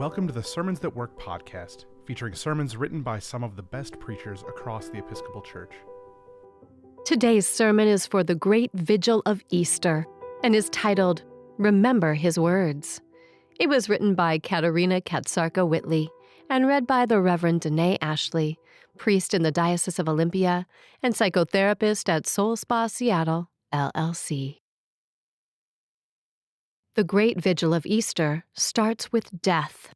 Welcome to the Sermons That Work podcast, featuring sermons written by some of the best preachers across the Episcopal Church. Today's sermon is for the Great Vigil of Easter and is titled, Remember His Words. It was written by Katrina Katsarka Whitley and read by the Reverend Danae Ashley, priest in the Diocese of Olympia and psychotherapist at Soul Spa Seattle, LLC. The Great Vigil of Easter starts with death.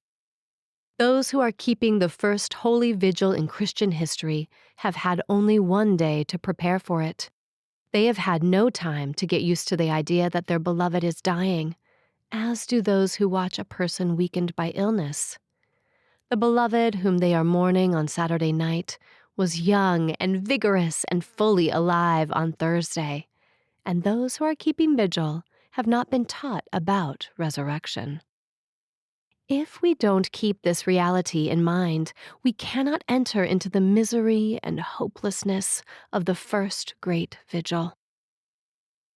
Those who are keeping the first holy vigil in Christian history have had only one day to prepare for it. They have had no time to get used to the idea that their beloved is dying, as do those who watch a person weakened by illness. The beloved whom they are mourning on Saturday night was young and vigorous and fully alive on Thursday, and those who are keeping vigil have not been taught about resurrection. If we don't keep this reality in mind, we cannot enter into the misery and hopelessness of the first great vigil.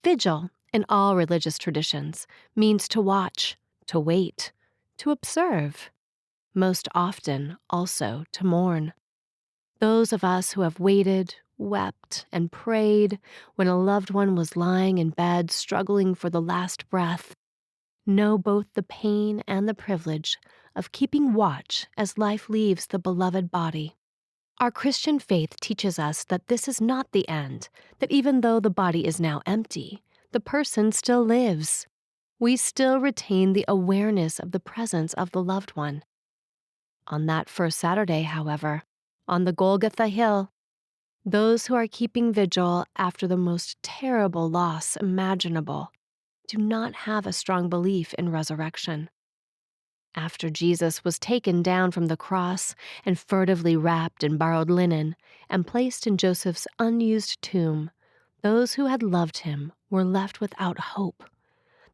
Vigil, in all religious traditions, means to watch, to wait, to observe, most often also to mourn. Those of us who have waited, wept, and prayed when a loved one was lying in bed struggling for the last breath know both the pain and the privilege of keeping watch as life leaves the beloved body. Our Christian faith teaches us that this is not the end, that even though the body is now empty, the person still lives. We still retain the awareness of the presence of the loved one. On that first Saturday, however, on the Golgotha Hill, those who are keeping vigil after the most terrible loss imaginable do not have a strong belief in resurrection. After Jesus was taken down from the cross and furtively wrapped in borrowed linen and placed in Joseph's unused tomb, those who had loved him were left without hope.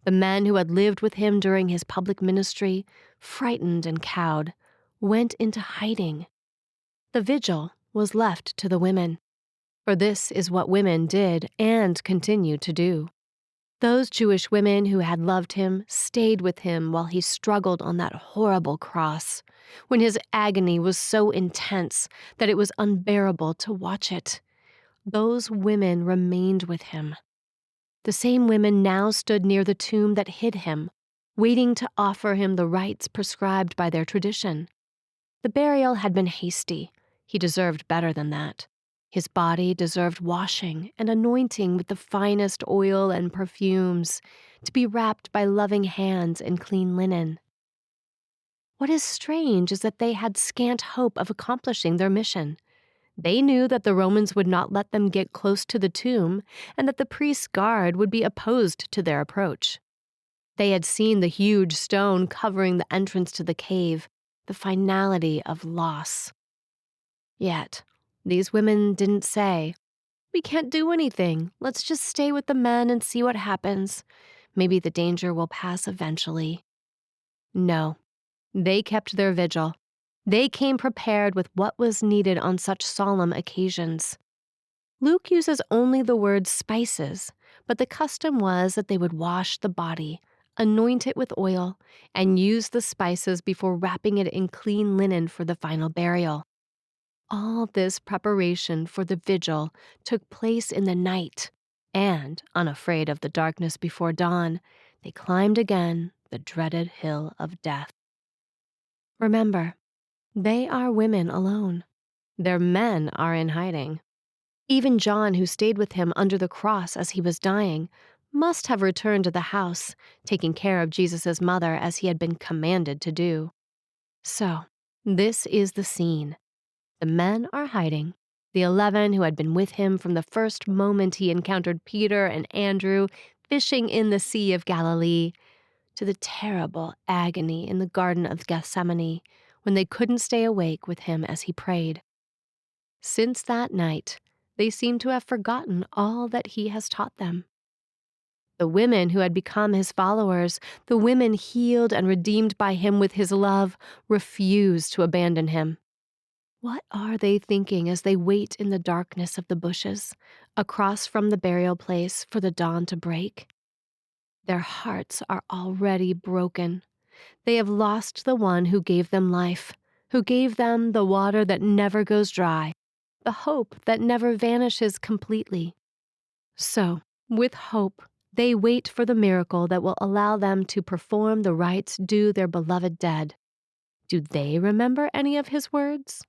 The men who had lived with him during his public ministry, frightened and cowed, went into hiding. The vigil was left to the women, for this is what women did and continue to do. Those Jewish women who had loved him stayed with him while he struggled on that horrible cross, when his agony was so intense that it was unbearable to watch it. Those women remained with him. The same women now stood near the tomb that hid him, waiting to offer him the rites prescribed by their tradition. The burial had been hasty. He deserved better than that. His body deserved washing and anointing with the finest oil and perfumes, to be wrapped by loving hands in clean linen. What is strange is that they had scant hope of accomplishing their mission. They knew that the Romans would not let them get close to the tomb and that the priest's guard would be opposed to their approach. They had seen the huge stone covering the entrance to the cave, the finality of loss. Yet, these women didn't say, "We can't do anything. Let's just stay with the men and see what happens. Maybe the danger will pass eventually." No, they kept their vigil. They came prepared with what was needed on such solemn occasions. Luke uses only the word spices, but the custom was that they would wash the body, anoint it with oil, and use the spices before wrapping it in clean linen for the final burial. All this preparation for the vigil took place in the night, and, unafraid of the darkness before dawn, they climbed again the dreaded hill of death. Remember, they are women alone. Their men are in hiding. Even John, who stayed with him under the cross as he was dying, must have returned to the house, taking care of Jesus' mother as he had been commanded to do. So, this is the scene. The men are hiding. The 11 who had been with him from the first moment he encountered Peter and Andrew fishing in the Sea of Galilee, to the terrible agony in the Garden of Gethsemane when they couldn't stay awake with him as he prayed. Since that night, they seem to have forgotten all that he has taught them. The women who had become his followers, the women healed and redeemed by him with his love, refuse to abandon him. What are they thinking as they wait in the darkness of the bushes, across from the burial place for the dawn to break? Their hearts are already broken. They have lost the one who gave them life, who gave them the water that never goes dry, the hope that never vanishes completely. So, with hope, they wait for the miracle that will allow them to perform the rites due their beloved dead. Do they remember any of his words?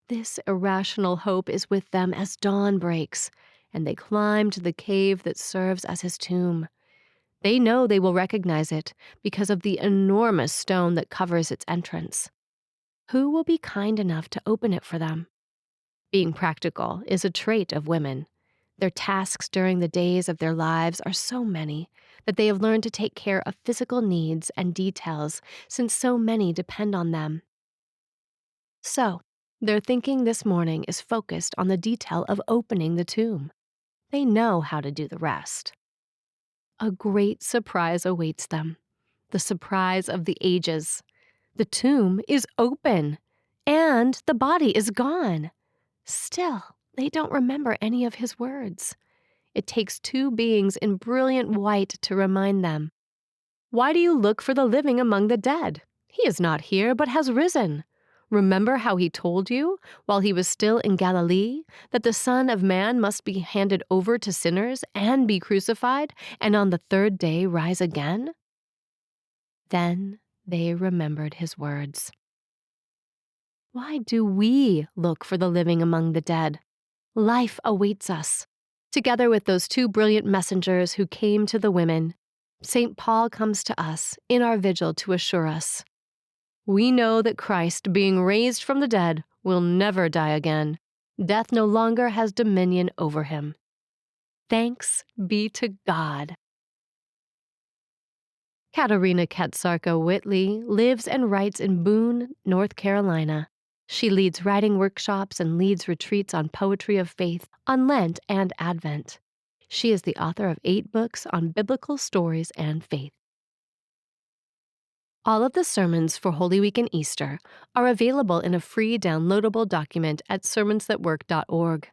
This irrational hope is with them as dawn breaks, and they climb to the cave that serves as his tomb. They know they will recognize it because of the enormous stone that covers its entrance. Who will be kind enough to open it for them? Being practical is a trait of women. Their tasks during the days of their lives are so many that they have learned to take care of physical needs and details since so many depend on them. So, their thinking this morning is focused on the detail of opening the tomb. They know how to do the rest. A great surprise awaits them, the surprise of the ages. The tomb is open, and the body is gone. Still, they don't remember any of his words. It takes two beings in brilliant white to remind them. Why do you look for the living among the dead? He is not here, but has risen. Remember how he told you, while he was still in Galilee, that the Son of Man must be handed over to sinners and be crucified, and on the third day rise again? Then they remembered his words. Why do we look for the living among the dead? Life awaits us. Together with those two brilliant messengers who came to the women, St. Paul comes to us in our vigil to assure us. We know that Christ, being raised from the dead, will never die again. Death no longer has dominion over him. Thanks be to God. Katrina Katsarka Whitley lives and writes in Boone, North Carolina. She leads writing workshops and leads retreats on poetry of faith on Lent and Advent. She is the author of 8 books on biblical stories and faith. All of the sermons for Holy Week and Easter are available in a free downloadable document at sermonsthatwork.org,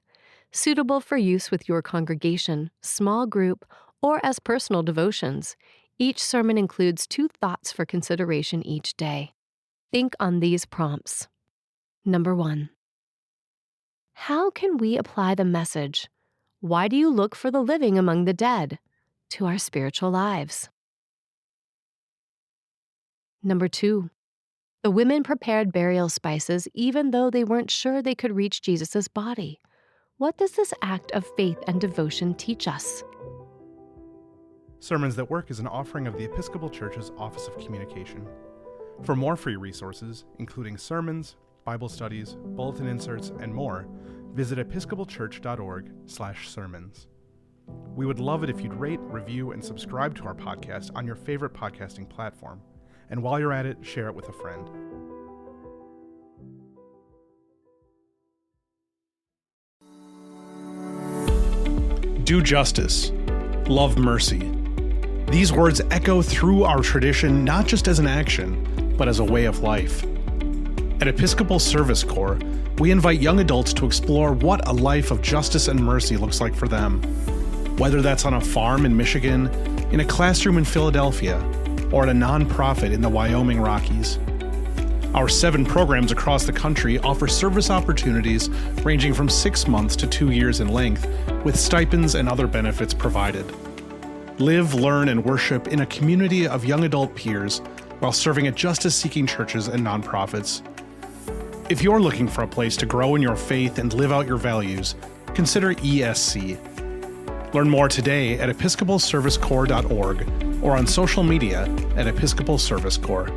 suitable for use with your congregation, small group, or as personal devotions. Each sermon includes 2 thoughts for consideration each day. Think on these prompts. Number 1. How can we apply the message, "Why do you look for the living among the dead?" to our spiritual lives? Number 2. The women prepared burial spices even though they weren't sure they could reach Jesus' body. What does this act of faith and devotion teach us? Sermons That Work is an offering of the Episcopal Church's Office of Communication. For more free resources, including sermons, Bible studies, bulletin inserts, and more, visit episcopalchurch.org/sermons. We would love it if you'd rate, review, and subscribe to our podcast on your favorite podcasting platform. And while you're at it, share it with a friend. Do justice. Love mercy. These words echo through our tradition not just as an action, but as a way of life. At Episcopal Service Corps, we invite young adults to explore what a life of justice and mercy looks like for them. Whether that's on a farm in Michigan, in a classroom in Philadelphia, or at a nonprofit in the Wyoming Rockies. Our 7 programs across the country offer service opportunities ranging from 6 months to 2 years in length, with stipends and other benefits provided. Live, learn, and worship in a community of young adult peers while serving at justice-seeking churches and nonprofits. If you're looking for a place to grow in your faith and live out your values, consider ESC. Learn more today at episcopalservicecorps.org or on social media at Episcopal Service Corps.